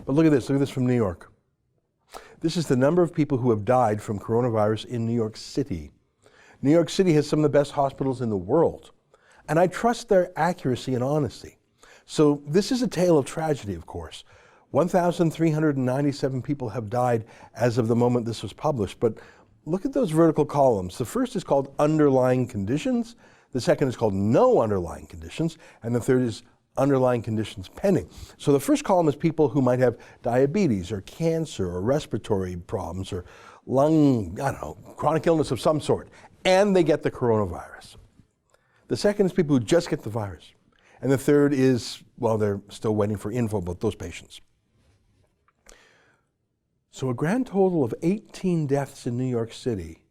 But look at this from New York. This is the number of people who have died from coronavirus in New York City. New York City has some of the best hospitals in the world, and I trust their accuracy and honesty. So this is a tale of tragedy, of course. 1,397 people have died as of the moment this was published, but look at those vertical columns. The first is called underlying conditions, the second is called no underlying conditions, and the third is underlying conditions pending. So the first column is people who might have diabetes or cancer or respiratory problems or lung, chronic illness of some sort, and they get the coronavirus. The second is people who just get the virus. And the third is, well, they're still waiting for info about those patients. So a grand total of 18 deaths in New York City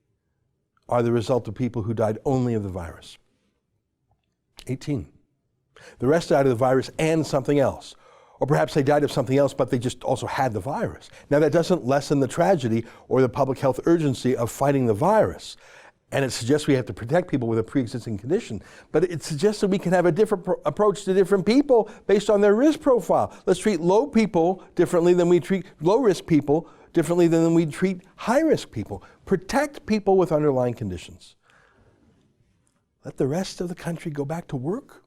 are the result of people who died only of the virus. 18. The rest died of the virus and something else. Or perhaps they died of something else, but they just also had the virus. Now that doesn't lessen the tragedy or the public health urgency of fighting the virus. And it suggests we have to protect people with a pre-existing condition. But it suggests that we can have a different approach to different people based on their risk profile. Let's treat low people differently than we treat low-risk people, differently than we treat high-risk people. Protect people with underlying conditions. Let the rest of the country go back to work.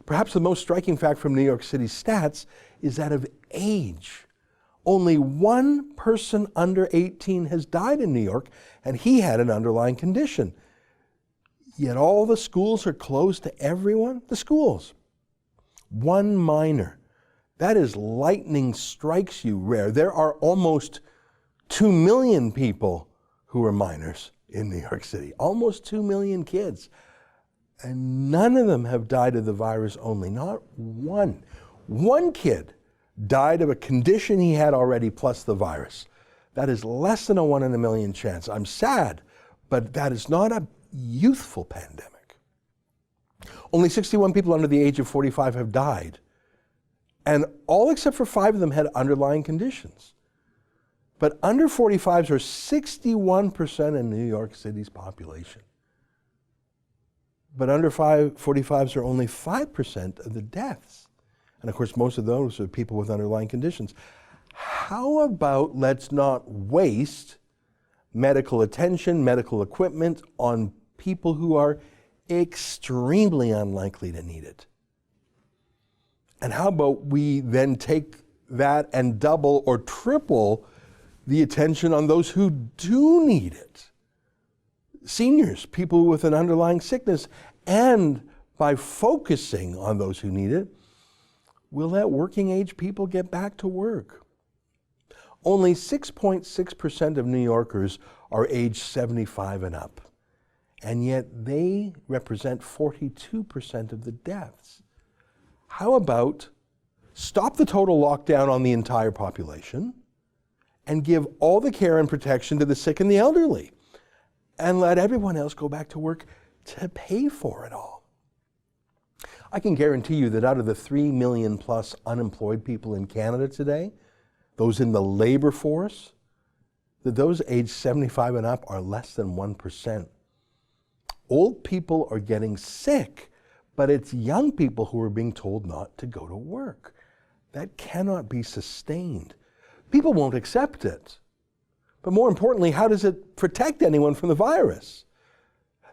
Perhaps the most striking fact from New York City's stats is that of age. Only one person under 18 has died in New York, and he had an underlying condition. Yet all the schools are closed to everyone. The schools. One minor. That is lightning strikes you rare. There are almost 2 million people who are minors in New York City. Almost 2 million kids. And none of them have died of the virus only. Not one. One kid died of a condition he had already plus the virus. That is less than a 1 in a million chance. I'm sad, but that is not a youthful pandemic. Only 61 people under the age of 45 have died. And all except for 5 of them had underlying conditions. But under 45s are 61% in New York City's population. But under 45s are only 5% of the deaths. And of course, most of those are people with underlying conditions. How about let's not waste medical attention, medical equipment on people who are extremely unlikely to need it? And how about we then take that and double or triple the attention on those who do need it? Seniors, people with an underlying sickness, and by focusing on those who need it, we'll let working age people get back to work. Only 6.6% of New Yorkers are age 75 and up, and yet they represent 42% of the deaths. How about stop the total lockdown on the entire population and give all the care and protection to the sick and the elderly, and let everyone else go back to work to pay for it all? I can guarantee you that out of the 3 million plus unemployed people in Canada today, those in the labor force, that those aged 75 and up are less than 1%. Old people are getting sick, but it's young people who are being told not to go to work. That cannot be sustained. People won't accept it. But more importantly, how does it protect anyone from the virus?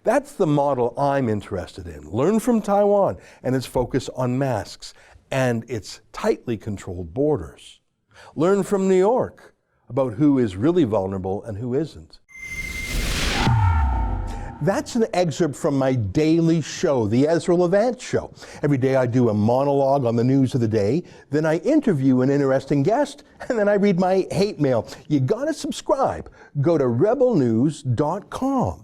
That's the model I'm interested in. Learn from Taiwan and its focus on masks and its tightly controlled borders. Learn from New York about who is really vulnerable and who isn't. That's an excerpt from my daily show, the Ezra Levant Show. Every day I do a monologue on the news of the day, then I interview an interesting guest, and then I read my hate mail. You gotta subscribe. Go to rebelnews.com.